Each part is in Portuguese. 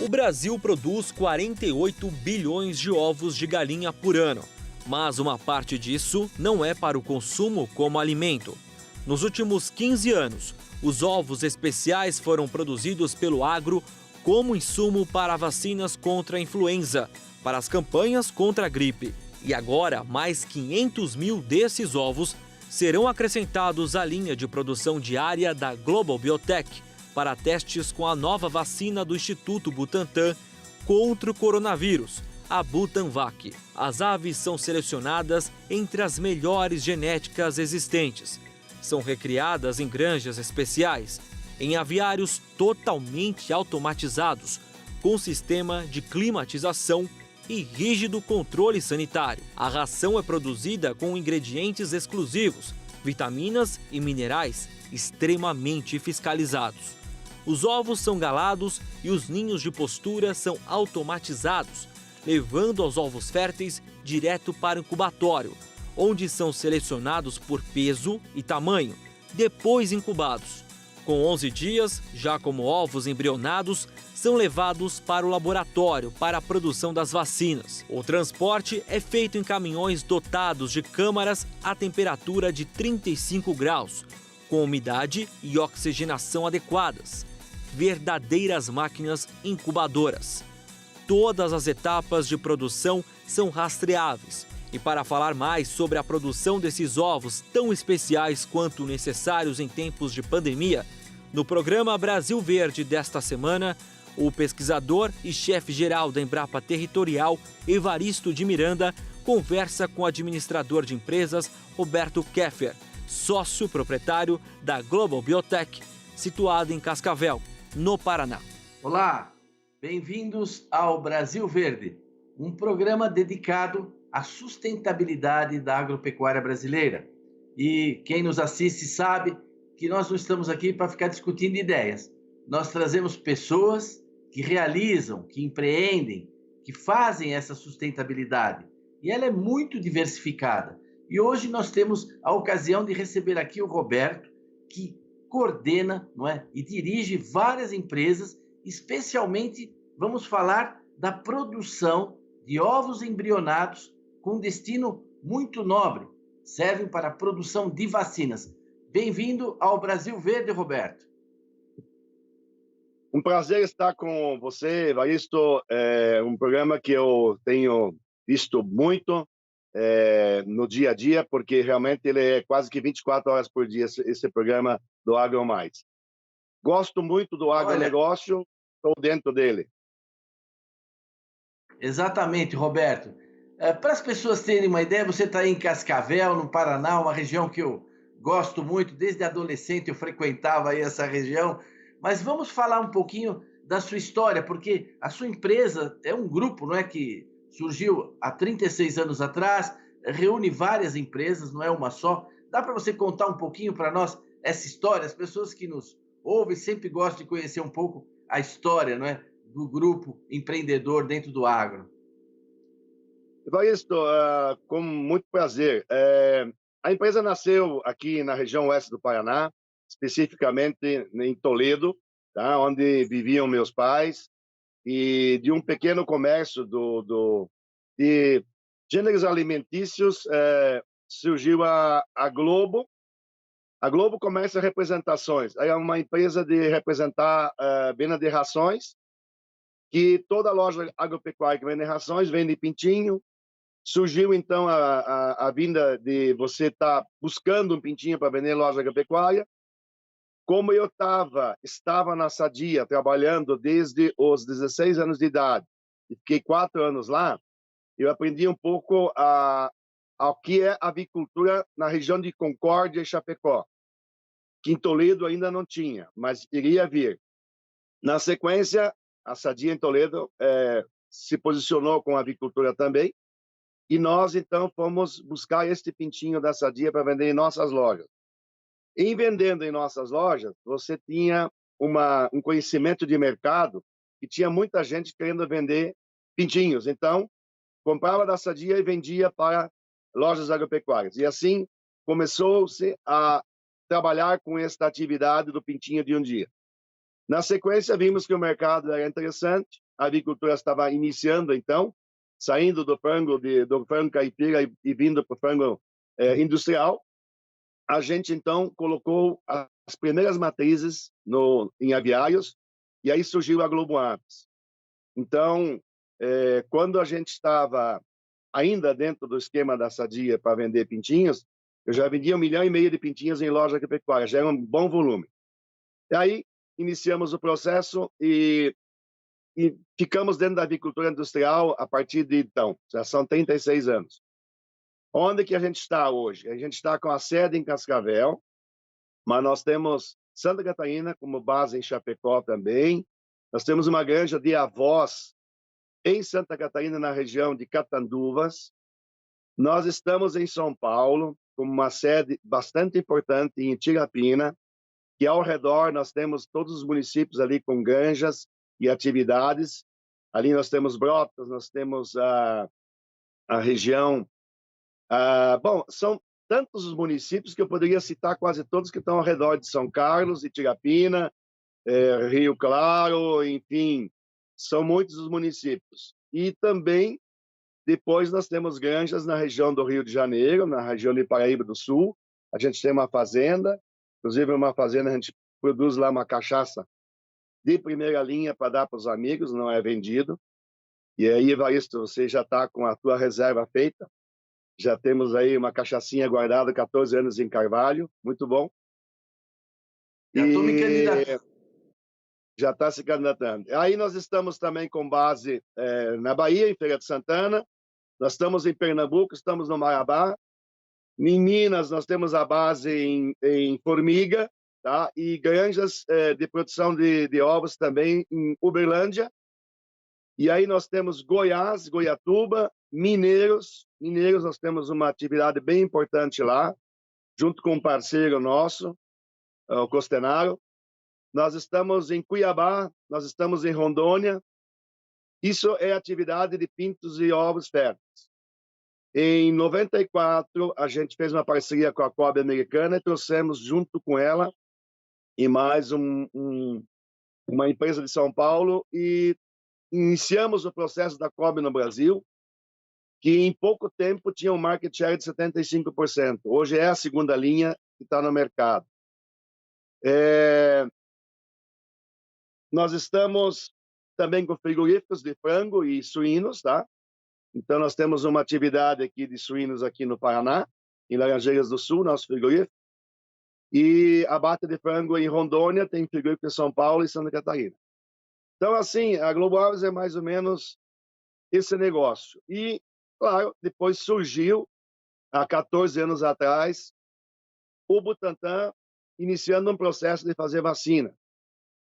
O Brasil produz 48 bilhões de ovos de galinha por ano, mas uma parte disso não é para o consumo como alimento. Nos últimos 15 anos, os ovos especiais foram produzidos pelo agro como insumo para vacinas contra a influenza, para as campanhas contra a gripe. E agora, mais 500 mil desses ovos serão acrescentados à linha de produção diária da Global Biotech para testes com a nova vacina do Instituto Butantan contra o coronavírus, a Butanvac. As aves são selecionadas entre as melhores genéticas existentes. São recriadas em granjas especiais, em aviários totalmente automatizados, com sistema de climatização e rígido controle sanitário. A ração é produzida com ingredientes exclusivos, vitaminas e minerais extremamente fiscalizados. Os ovos são galados e os ninhos de postura são automatizados, levando os ovos férteis direto para o incubatório, onde são selecionados por peso e tamanho, depois incubados. Com 11 dias, já como ovos embrionados, são levados para o laboratório para a produção das vacinas. O transporte é feito em caminhões dotados de câmaras a temperatura de 35 graus, com umidade e oxigenação adequadas. Verdadeiras máquinas incubadoras. Todas as etapas de produção são rastreáveis. E para falar mais sobre a produção desses ovos tão especiais quanto necessários em tempos de pandemia, no programa Brasil Verde desta semana, o pesquisador e chefe-geral da Embrapa Territorial, Evaristo de Miranda, conversa com o administrador de empresas, Roberto Keffer, sócio proprietário da Global Biotech, situada em Cascavel, no Paraná. Olá, bem-vindos ao Brasil Verde, um programa dedicado à sustentabilidade da agropecuária brasileira. E quem nos assiste sabe que nós não estamos aqui para ficar discutindo ideias. Nós trazemos pessoas que realizam, que empreendem, que fazem essa sustentabilidade. E ela é muito diversificada. E hoje nós temos a ocasião de receber aqui o Roberto, que coordena, não é, e dirige várias empresas, especialmente vamos falar da produção de ovos embrionados com destino muito nobre. Servem para a produção de vacinas. Bem-vindo ao Brasil Verde, Roberto. Um prazer estar com você, Evaristo. É um programa que eu tenho visto muito no dia a dia, porque realmente ele é quase que 24 horas por dia, esse programa do Agro Mais. Gosto muito do agronegócio, estou dentro dele. Exatamente, Roberto. Para as pessoas terem uma ideia, você está em Cascavel, no Paraná, uma região que eu gosto muito, desde adolescente eu frequentava aí essa região, mas vamos falar um pouquinho da sua história, porque a sua empresa é um grupo, não é, que surgiu há 36 anos atrás, reúne várias empresas, não é uma só. Dá para você contar um pouquinho para nós essa história? As pessoas que nos ouvem sempre gostam de conhecer um pouco a história, não é, do grupo empreendedor dentro do agro. Evaristo, com muito prazer. A empresa nasceu aqui na região oeste do Paraná, especificamente em Toledo, tá, onde viviam meus pais, e de um pequeno comércio de gêneros alimentícios surgiu a Globo. A Globo começa representações. É uma empresa de representar venda de rações, que toda loja agropecuária que vende rações vende pintinho. Surgiu, então, a vinda de você estar buscando um pintinho para vender em loja agropecuária. Como eu estava na Sadia, trabalhando desde os 16 anos de idade, e fiquei 4 anos lá, eu aprendi um pouco ao que é avicultura na região de Concórdia e Chapecó, que em Toledo ainda não tinha, mas iria vir. Na sequência, a Sadia em Toledo se posicionou com a avicultura também, e nós, então, fomos buscar este pintinho da Sadia para vender em nossas lojas. Em vendendo em nossas lojas, você tinha um conhecimento de mercado que tinha muita gente querendo vender pintinhos. Então, comprava da Sadia e vendia para lojas agropecuárias. E assim, começou-se a trabalhar com esta atividade do pintinho de um dia. Na sequência, vimos que o mercado era interessante a agricultura estava iniciando, então, saindo do frango caipira e vindo para o frango industrial, a gente, então, colocou as primeiras matrizes em aviários, e aí surgiu a Globo Aves. Então, quando a gente estava ainda dentro do esquema da Sadia para vender pintinhos, eu já vendia 1,5 milhão de pintinhos em loja agropecuária, já era um bom volume. E aí, iniciamos o processo e ficamos dentro da agricultura industrial a partir de então, já são 36 anos. Onde que a gente está hoje? A gente está com a sede em Cascavel, mas nós temos Santa Catarina como base em Chapecó também. Nós temos uma granja de avós em Santa Catarina, na região de Catanduvas. Nós estamos em São Paulo, com uma sede bastante importante em Tirapina, que ao redor nós temos todos os municípios ali com granjas e atividades. Ali nós temos Brotas, nós temos a região... bom, são tantos os municípios que eu poderia citar quase todos que estão ao redor de São Carlos e Tirapina, Rio Claro, enfim, são muitos os municípios. E também, depois, nós temos granjas na região do Rio de Janeiro, na região de Paraíba do Sul. A gente tem uma fazenda, inclusive uma fazenda, a gente produz lá uma cachaça de primeira linha para dar para os amigos, não é vendido. E aí, Evaristo, você já está com a tua reserva feita. Já temos aí uma cachaçinha guardada, 14 anos em Carvalho, muito bom. Já estou me candidatando. Já está se candidatando. Aí nós estamos também com base na Bahia, em Feira de Santana. Nós estamos em Pernambuco, estamos no Marabá. Em Minas, nós temos a base em Formiga, tá? E granjas de produção de ovos também em Uberlândia. E aí nós temos Goiás, Goiatuba, Mineiros. Mineiros, nós temos uma atividade bem importante lá, junto com um parceiro nosso, o Costenaro. Nós estamos em Cuiabá, nós estamos em Rondônia. Isso é atividade de pintos e ovos férteis. Em 94, a gente fez uma parceria com a Cobb americana e trouxemos junto com ela e mais uma empresa de São Paulo e iniciamos o processo da Cobb no Brasil, que em pouco tempo tinha um market share de 75%. Hoje é a segunda linha que está no mercado. Nós estamos também com frigoríficos de frango e suínos, tá? Então, nós temos uma atividade aqui de suínos aqui no Paraná, em Laranjeiras do Sul, nosso frigorífico. E abate de frango em Rondônia, tem frigorífico em São Paulo e Santa Catarina. Então, assim, a Globo Aves é mais ou menos esse negócio. E, claro, depois surgiu, há 14 anos atrás, o Butantan iniciando um processo de fazer vacina.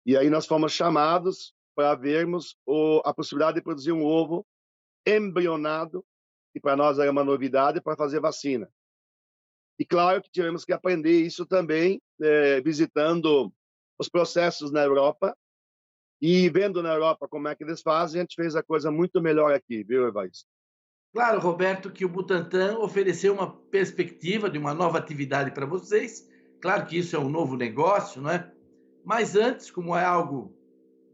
E aí nós fomos chamados para vermos a possibilidade de produzir um ovo embrionado, que para nós era uma novidade, para fazer vacina. E claro que tivemos que aprender isso também, visitando os processos na Europa e vendo na Europa como é que eles fazem, a gente fez a coisa muito melhor aqui, viu, Evaristo? Claro, Roberto, que o Butantan ofereceu uma perspectiva de uma nova atividade para vocês. Claro que isso é um novo negócio, não é? Mas antes, como é algo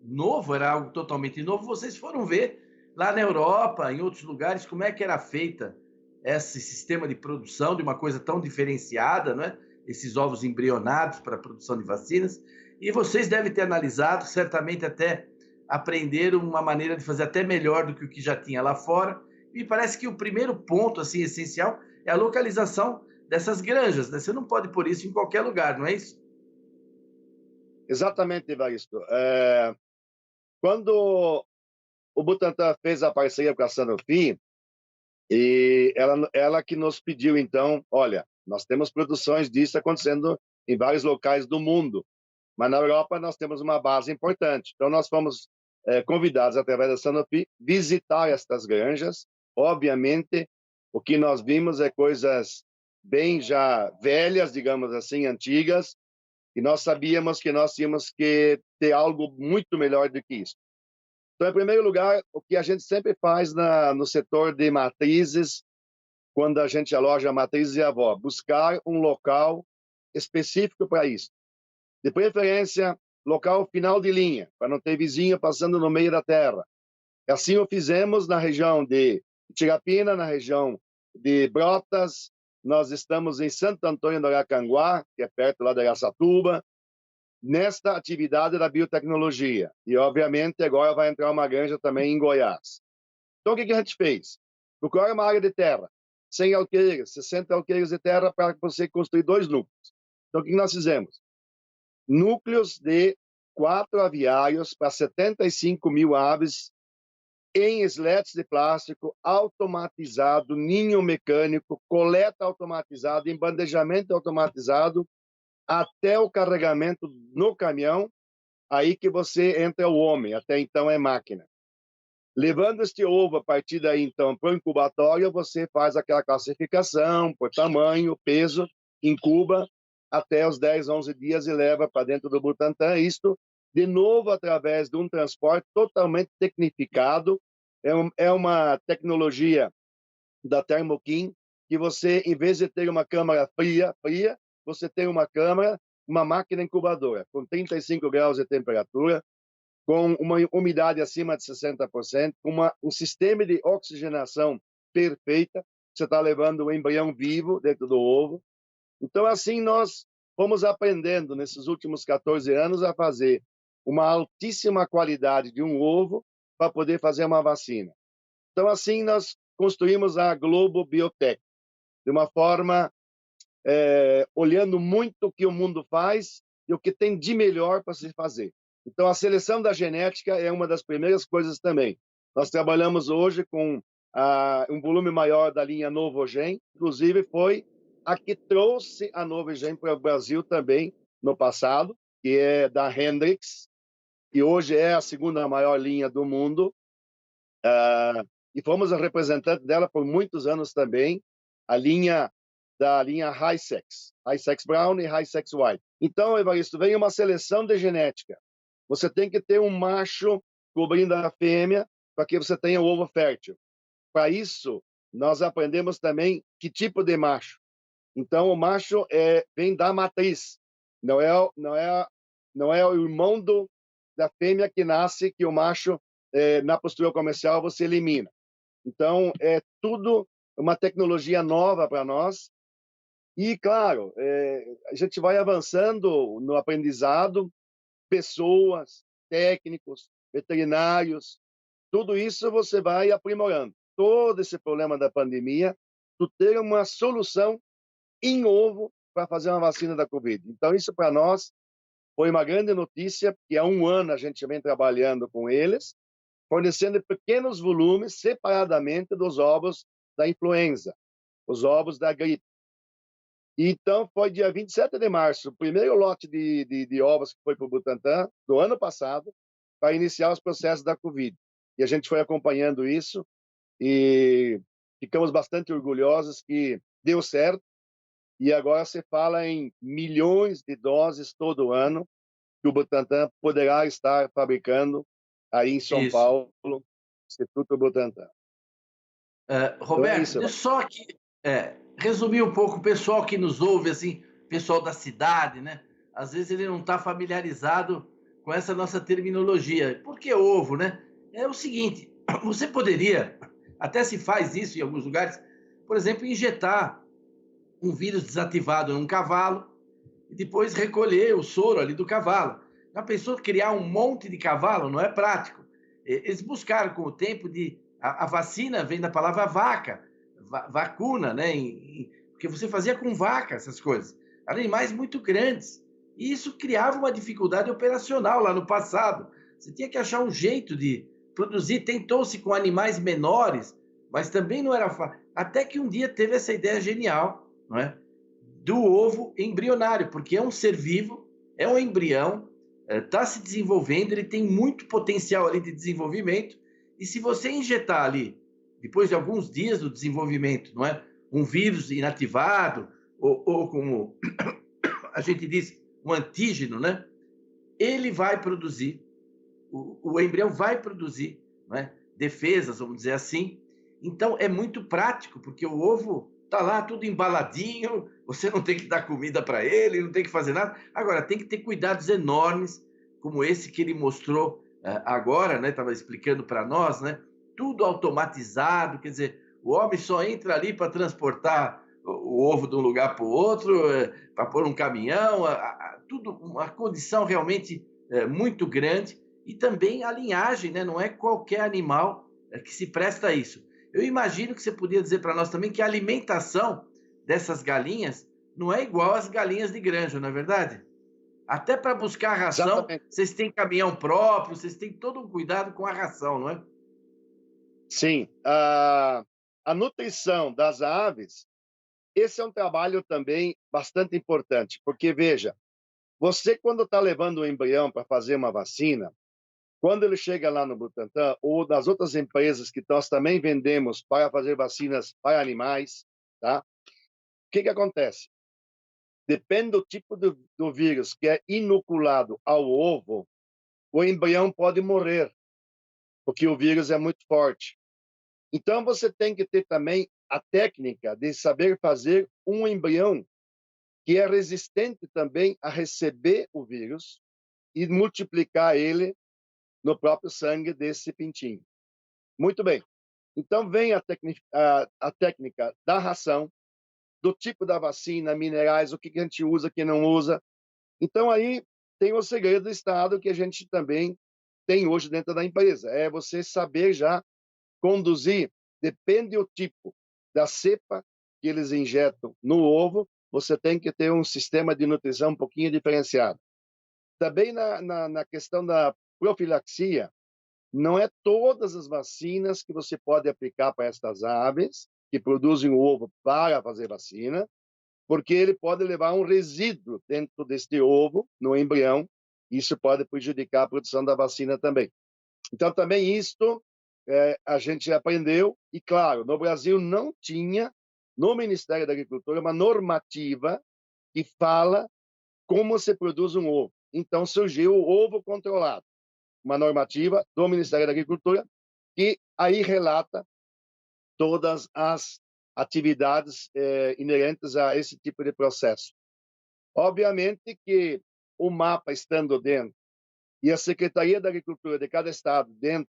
novo, era algo totalmente novo, vocês foram ver lá na Europa, em outros lugares, como é que era feita esse sistema de produção de uma coisa tão diferenciada, não é? Esses ovos embrionados para a produção de vacinas. E vocês devem ter analisado, certamente até aprenderam uma maneira de fazer até melhor do que o que já tinha lá fora. E parece que o primeiro ponto assim essencial é a localização dessas granjas, né? Você não pode pôr isso em qualquer lugar, não é isso? Exatamente, Evaristo. Quando o Butantan fez a parceria com a Sanofi, e ela que nos pediu, então, olha, nós temos produções disso acontecendo em vários locais do mundo, mas na Europa nós temos uma base importante. Então, nós fomos convidados, através da Sanofi, visitar estas granjas. Obviamente, o que nós vimos é coisas bem já velhas, digamos assim, antigas, e nós sabíamos que nós tínhamos que ter algo muito melhor do que isso. Então, em primeiro lugar, o que a gente sempre faz no setor de matrizes, quando a gente aloja matrizes e avó, buscar um local específico para isso. De preferência, local final de linha, para não ter vizinho passando no meio da terra. Assim o fizemos na região de Tirapina, na região de Brotas, nós estamos em Santo Antônio do Aracanguá, que é perto lá de Araçatuba, nesta atividade da biotecnologia. E, obviamente, agora vai entrar uma granja também em Goiás. Então, o que a gente fez? Procurar uma área de terra, 100 alqueires, 60 alqueires de terra para você construir 2 núcleos. Então, o que nós fizemos? Núcleos de 4 aviários para 75 mil aves em sleds de plástico, automatizado, ninho mecânico, coleta automatizada, embandejamento automatizado, até o carregamento no caminhão, aí que você entra o homem, até então é máquina. Levando este ovo a partir daí, então, para o incubatório, você faz aquela classificação por tamanho, peso, incuba até os 10, 11 dias e leva para dentro do Butantan. Isto, de novo, através de um transporte totalmente tecnificado. É uma tecnologia da Thermo King, que você, em vez de ter uma câmara fria, você tem uma máquina incubadora, com 35 graus de temperatura, com uma umidade acima de 60%, com um sistema de oxigenação perfeita. Você está levando o embrião vivo dentro do ovo. Então, assim, nós fomos aprendendo, nesses últimos 14 anos, a fazer uma altíssima qualidade de um ovo para poder fazer uma vacina. Então, assim, nós construímos a Globo Biotech, de uma forma olhando muito o que o mundo faz e o que tem de melhor para se fazer. Então, a seleção da genética é uma das primeiras coisas também. Nós trabalhamos hoje com um volume maior da linha Novogen, inclusive foi a que trouxe a Novogen para o Brasil também no passado, que é da Hendrix, que hoje é a segunda maior linha do mundo, e fomos a representante dela por muitos anos também, da linha High-Sex Brown e High-Sex White. Então, Evaristo, vem uma seleção de genética. Você tem que ter um macho cobrindo a fêmea para que você tenha o ovo fértil. Para isso, nós aprendemos também que tipo de macho. Então, o macho vem da matriz, não é o irmão da fêmea que nasce, que o macho, na postura comercial, você elimina. Então, é tudo uma tecnologia nova para nós. E, claro, a gente vai avançando no aprendizado, pessoas, técnicos, veterinários, tudo isso você vai aprimorando. Todo esse problema da pandemia, tu ter uma solução em ovo para fazer uma vacina da Covid. Então, isso para nós foi uma grande notícia, porque há 1 ano a gente vem trabalhando com eles, fornecendo pequenos volumes separadamente dos ovos da influenza, os ovos da gripe. Então, foi dia 27 de março, o primeiro lote de ovos que foi para o Butantan, do ano passado, para iniciar os processos da Covid. E a gente foi acompanhando isso e ficamos bastante orgulhosos que deu certo. E agora se fala em milhões de doses todo ano que o Butantan poderá estar fabricando aí em São Paulo, Instituto Butantan. Roberto, então, deixa só aqui resumir um pouco o pessoal que nos ouve, assim, pessoal da cidade, né? Às vezes ele não está familiarizado com essa nossa terminologia. Por que ovo, né? É o seguinte, você poderia, até se faz isso em alguns lugares, por exemplo, injetar um vírus desativado num cavalo e depois recolher o soro ali do cavalo. Já pensou criar um monte de cavalo? Não é prático. Eles buscaram com o tempo a vacina vem da palavra vaca, vacuna, né? Porque você fazia com vaca essas coisas. Animais muito grandes. E isso criava uma dificuldade operacional lá no passado. Você tinha que achar um jeito de produzir. Tentou-se com animais menores, mas também não era fácil. Até que um dia teve essa ideia genial, não é? Do ovo embrionário, porque é um ser vivo, é um embrião, está se desenvolvendo, ele tem muito potencial ali de desenvolvimento, e se você injetar ali, depois de alguns dias do desenvolvimento, não é? Um vírus inativado, ou como a gente diz, um antígeno, né? Ele vai produzir, o embrião vai produzir, não é? Defesas, vamos dizer assim. Então, é muito prático, porque o ovo está lá tudo embaladinho, você não tem que dar comida para ele, não tem que fazer nada. Agora, tem que ter cuidados enormes, como esse que ele mostrou agora, né, estava explicando para nós, né, tudo automatizado, quer dizer, o homem só entra ali para transportar o ovo de um lugar para o outro, para pôr um caminhão, tudo uma condição realmente muito grande, e também a linhagem, né, não é qualquer animal que se presta a isso. Eu imagino que você podia dizer para nós também que a alimentação dessas galinhas não é igual às galinhas de granja, não é verdade? Até para buscar ração, Exatamente. vocês têm caminhão próprio, vocês têm todo um cuidado com a ração, não é? Sim, a nutrição das aves, esse é um trabalho também bastante importante, porque veja, você quando está levando o embrião para fazer uma vacina, quando ele chega lá no Butantan ou nas outras empresas que nós também vendemos para fazer vacinas para animais, tá? O que acontece? Depende do tipo do vírus que é inoculado ao ovo, o embrião pode morrer, porque o vírus é muito forte. Então, você tem que ter também a técnica de saber fazer um embrião que é resistente também a receber o vírus e multiplicar ele no próprio sangue desse pintinho. Muito bem. Então, vem a técnica da ração, do tipo da vacina, minerais, o que a gente usa, o que não usa. Então, aí tem o segredo do Estado que a gente também tem hoje dentro da empresa. É você saber já conduzir, depende do tipo da cepa que eles injetam no ovo, você tem que ter um sistema de nutrição um pouquinho diferenciado. Também na questão da profilaxia, não é todas as vacinas que você pode aplicar para estas aves que produzem o ovo para fazer vacina, porque ele pode levar um resíduo dentro deste ovo, no embrião, e isso pode prejudicar a produção da vacina também. Então, também isto a gente aprendeu, e claro, no Brasil não tinha, no Ministério da Agricultura, uma normativa que fala como se produz um ovo. Então, surgiu o ovo controlado, uma normativa do Ministério da Agricultura, que aí relata todas as atividades inerentes a esse tipo de processo. Obviamente que o mapa estando dentro e a Secretaria da Agricultura de cada estado dentro,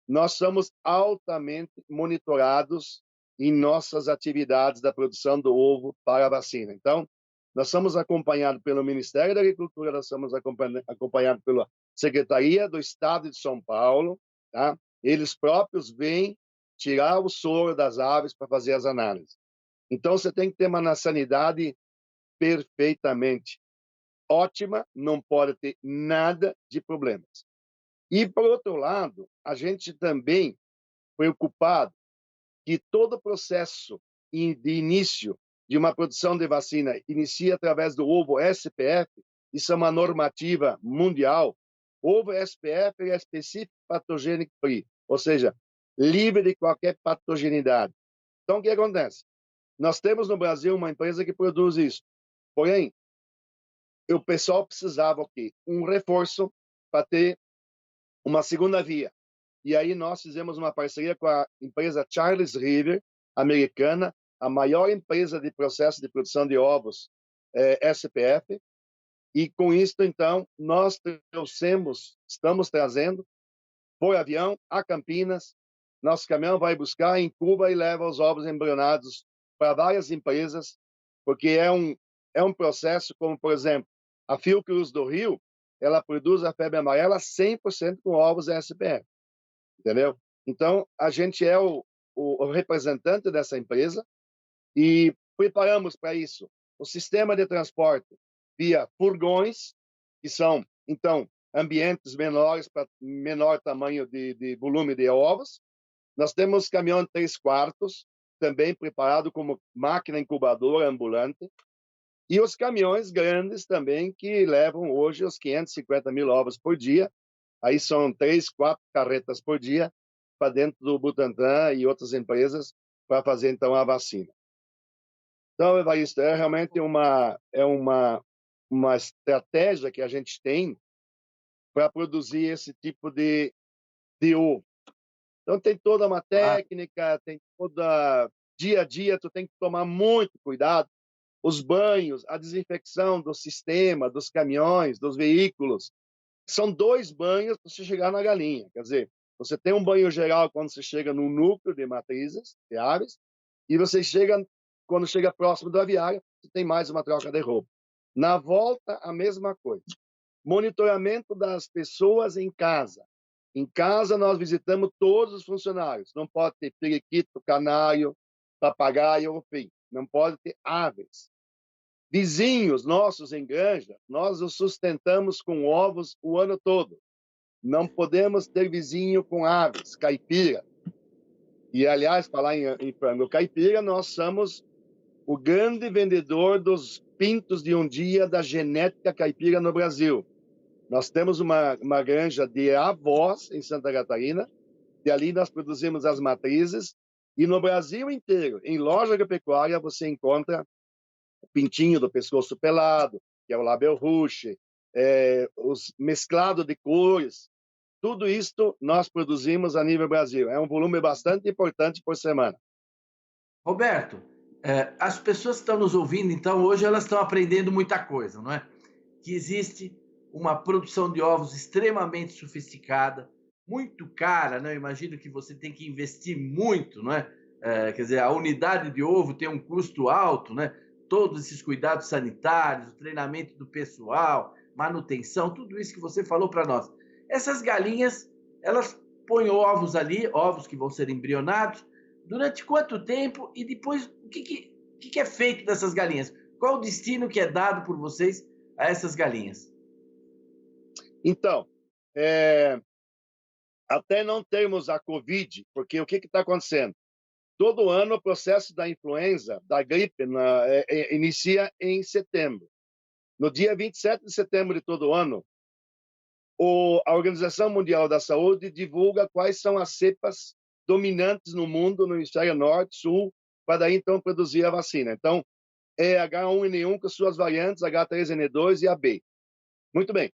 nós somos altamente monitorados em nossas atividades da produção do ovo para a vacina. Então, nós somos acompanhados pelo Ministério da Agricultura, nós somos acompanhados pela Secretaria do Estado de São Paulo, tá? Eles próprios vêm tirar o soro das aves para fazer as análises. Então, você tem que ter uma sanidade perfeitamente ótima, não pode ter nada de problemas. E, por outro lado, a gente também preocupado que todo o processo de início de uma produção de vacina inicia através do ovo SPF, isso é uma normativa mundial. Ovo SPF é Specific Pathogenic Free, ou seja, livre de qualquer patogenidade. Então, o que acontece? Nós temos no Brasil uma empresa que produz isso. Porém, o pessoal precisava o quê? Um reforço para ter uma segunda via. E aí nós fizemos uma parceria com a empresa Charles River, americana, a maior empresa de processo de produção de ovos SPF. E com isso, então, nós estamos trazendo por avião a Campinas. Nosso caminhão vai buscar em Cuba e leva os ovos embrionados para várias empresas, porque é um processo como, por exemplo, a Fiocruz do Rio, ela produz a febre amarela 100% com ovos SPF, entendeu? Então, a gente é o representante dessa empresa e preparamos para isso o sistema de transporte via furgões, que são, então, ambientes menores para menor tamanho de volume de ovos. Nós temos caminhão de 3/4, também preparado como máquina incubadora ambulante, e os caminhões grandes também, que levam hoje os 550 mil ovos por dia. Aí são 3, 4 carretas por dia para dentro do Butantan e outras empresas para fazer, então, a vacina. Então, Evaristo, é realmente uma estratégia que a gente tem para produzir esse tipo de ovo. Então, tem toda uma técnica, tem toda... Dia a dia, tu tem que tomar muito cuidado. Os banhos, a desinfecção do sistema, dos caminhões, dos veículos. são 2 banhos para você chegar na galinha. Quer dizer, você tem um banho geral quando você chega no núcleo de matrizes, de aves, e você chega, quando chega próximo do aviário, você tem mais uma troca de roupa. Na volta, a mesma coisa. Monitoramento das pessoas em casa. Em casa, nós visitamos todos os funcionários. Não pode ter periquito, canário, papagaio, enfim. Não pode ter aves. Vizinhos nossos em granja, nós os sustentamos com ovos o ano todo. Não podemos ter vizinho com aves, caipira. E, aliás, falar em frango caipira, nós somos o grande vendedor dos pintos de um dia da genética caipira no Brasil. Nós temos uma granja de avós em Santa Catarina, e ali nós produzimos as matrizes, e no Brasil inteiro, em loja agropecuária, você encontra o pintinho do pescoço pelado, que é o label rouge, os mesclados de cores. Tudo isto nós produzimos a nível Brasil. É um volume bastante importante por semana. Roberto, as pessoas que estão nos ouvindo, então, hoje elas estão aprendendo muita coisa, não é? Que existe uma produção de ovos extremamente sofisticada, muito cara, né? Eu imagino que você tem que investir muito, não é? Quer dizer, a unidade de ovo tem um custo alto, né? Todos esses cuidados sanitários, o treinamento do pessoal, manutenção, tudo isso que você falou para nós. Essas galinhas, elas põem ovos ali, ovos que vão ser embrionados, durante quanto tempo e depois o que é feito dessas galinhas? Qual o destino que é dado por vocês a essas galinhas? Então, até não termos a Covid, porque o que está acontecendo? Todo ano o processo da influenza, da gripe, inicia em setembro. No dia 27 de setembro de todo ano, a Organização Mundial da Saúde divulga quais são as cepas dominantes no mundo, no hemisfério norte, sul, para daí então produzir a vacina. Então, é H1N1 com suas variantes H3N2 e AB. Muito bem.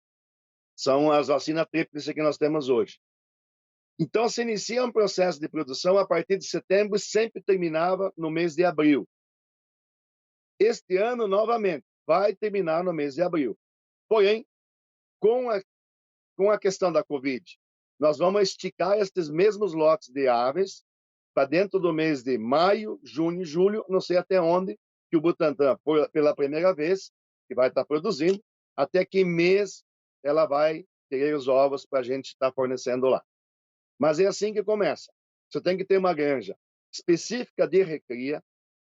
São as vacinas tríplice que nós temos hoje. Então, se inicia um processo de produção a partir de setembro, sempre terminava no mês de abril. Este ano, novamente, vai terminar no mês de abril. Porém, com a questão da Covid, nós vamos esticar estes mesmos lotes de aves para dentro do mês de maio, junho e julho, não sei até onde, que o Butantan, pela primeira vez, que vai estar produzindo, até que mês ela vai ter os ovos para a gente estar fornecendo lá. Mas é assim que começa. Você tem que ter uma granja específica de recria,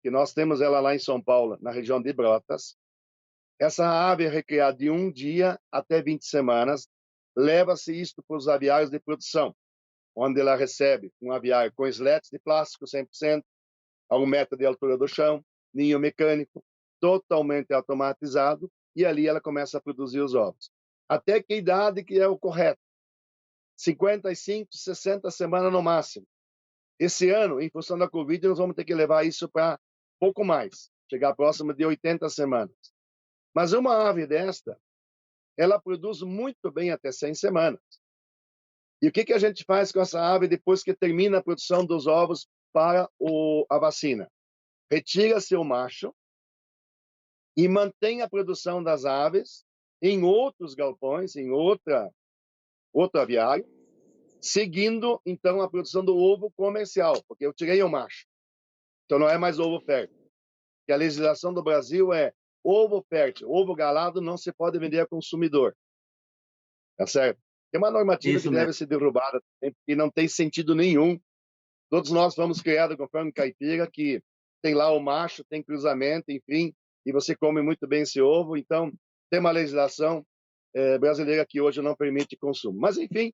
que nós temos ela lá em São Paulo, na região de Brotas. Essa ave é recriada de 1 dia até 20 semanas. Leva-se isto para os aviários de produção, onde ela recebe um aviário com sletes de plástico 100%, a 1 metro de altura do chão, ninho mecânico, totalmente automatizado, e ali ela começa a produzir os ovos. Até que idade que é o correto? 55, 60 semanas no máximo. Esse ano, em função da Covid, nós vamos ter que levar isso para pouco mais, chegar próximo de 80 semanas. Mas uma ave desta, ela produz muito bem até 100 semanas. E o que a gente faz com essa ave depois que termina a produção dos ovos para a vacina? Retira-se o macho e mantém a produção das aves em outros galpões, em outro aviário, seguindo, então, a produção do ovo comercial, porque eu tirei o macho. Então, não é mais ovo fértil. Que a legislação do Brasil é ovo fértil, ovo galado não se pode vender a consumidor. Tá certo? É uma normativa Isso que mesmo. deve ser derrubada e não tem sentido nenhum. Todos nós fomos criados com frango caipira, que tem lá o macho, tem cruzamento, enfim, e você come muito bem esse ovo. Então, tem uma legislação brasileira que hoje não permite consumo. Mas, enfim,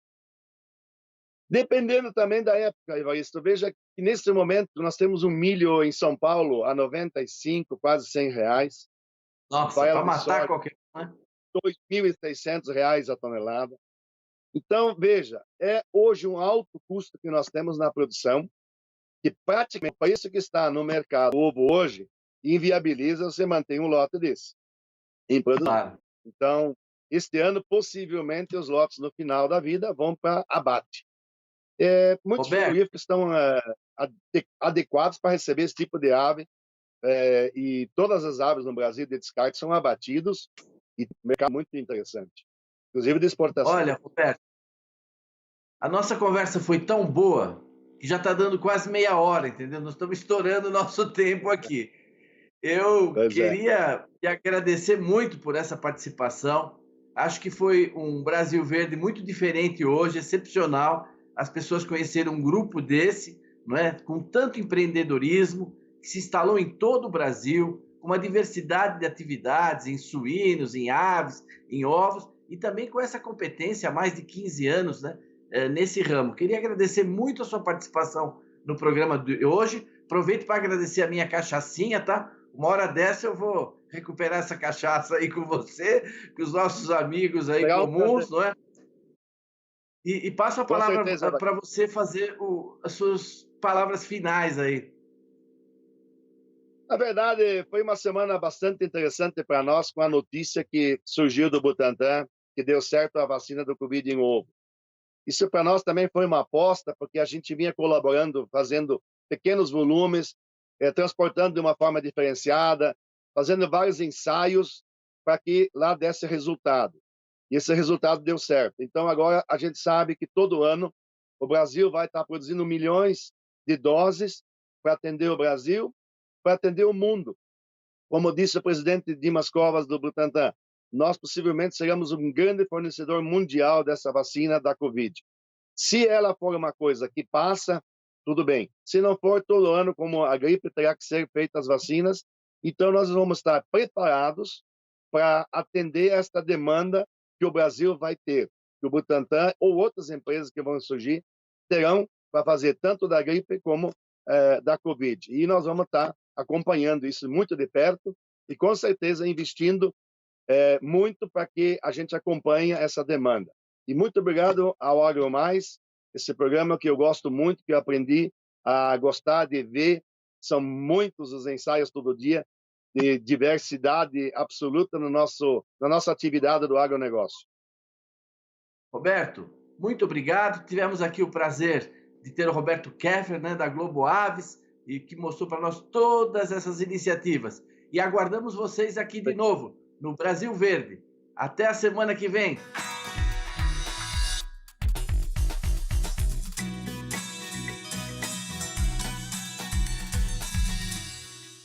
dependendo também da época, Evaristo, veja que nesse momento nós temos um milho em São Paulo a 95, quase R$ 100. Nossa, Farelo para de matar soja, qualquer um, né? R$ 2.600 a tonelada. Então, veja, é hoje um alto custo que nós temos na produção, que praticamente, para isso que está no mercado, o ovo hoje, inviabiliza você manter um lote desse em produção. Claro. Então, este ano, possivelmente, os lotes no final da vida vão para abate. Muitos Roberto, frigoríficos estão adequados para receber esse tipo de ave, e todas as aves no Brasil de descarte são abatidos, e um mercado muito interessante. inclusive de exportação. Olha, Roberto, a nossa conversa foi tão boa que já está dando quase meia hora, entendeu? Nós estamos estourando o nosso tempo aqui. Eu Pois é. queria te agradecer muito por essa participação. Acho que foi um Brasil Verde muito diferente hoje, excepcional. As pessoas conheceram um grupo desse, não é? Com tanto empreendedorismo, que se instalou em todo o Brasil, com uma diversidade de atividades em suínos, em aves, em ovos, e também com essa competência há mais de 15 anos, né? Nesse ramo. Queria agradecer muito a sua participação no programa de hoje. Aproveito para agradecer a minha cachaçinha, tá? Uma hora dessa eu vou recuperar essa cachaça aí com você, com os nossos amigos aí Será um comuns, prazer. não é? E passo a Com palavra certeza. para você fazer as suas palavras finais aí. Na verdade, foi uma semana bastante interessante para nós com a notícia que surgiu do Butantan, que deu certo a vacina do Covid em ovo. Isso para nós também foi uma aposta, porque a gente vinha colaborando, fazendo pequenos volumes, transportando de uma forma diferenciada, fazendo vários ensaios para que lá desse resultado. E esse resultado deu certo. Então, agora a gente sabe que todo ano o Brasil vai estar produzindo milhões de doses para atender o Brasil, para atender o mundo. Como disse o presidente Dimas Covas do Butantan, nós possivelmente seremos um grande fornecedor mundial dessa vacina da Covid. Se ela for uma coisa que passa, tudo bem. Se não for, todo ano, como a gripe, terá que ser feitas as vacinas. Então, nós vamos estar preparados para atender esta demanda que o Brasil vai ter, que o Butantan ou outras empresas que vão surgir terão para fazer tanto da gripe como da Covid. E nós vamos estar acompanhando isso muito de perto e, com certeza, investindo muito para que a gente acompanhe essa demanda. E muito obrigado ao AgroMais, esse programa que eu gosto muito, que eu aprendi a gostar de ver. São muitos os ensaios todo dia, de diversidade absoluta na nossa atividade do agronegócio. Roberto, muito obrigado. Tivemos aqui o prazer de ter o Roberto Keffer, né, da Globo Aves, e que mostrou para nós todas essas iniciativas. E aguardamos vocês aqui de novo, no Brasil Verde. Até a semana que vem.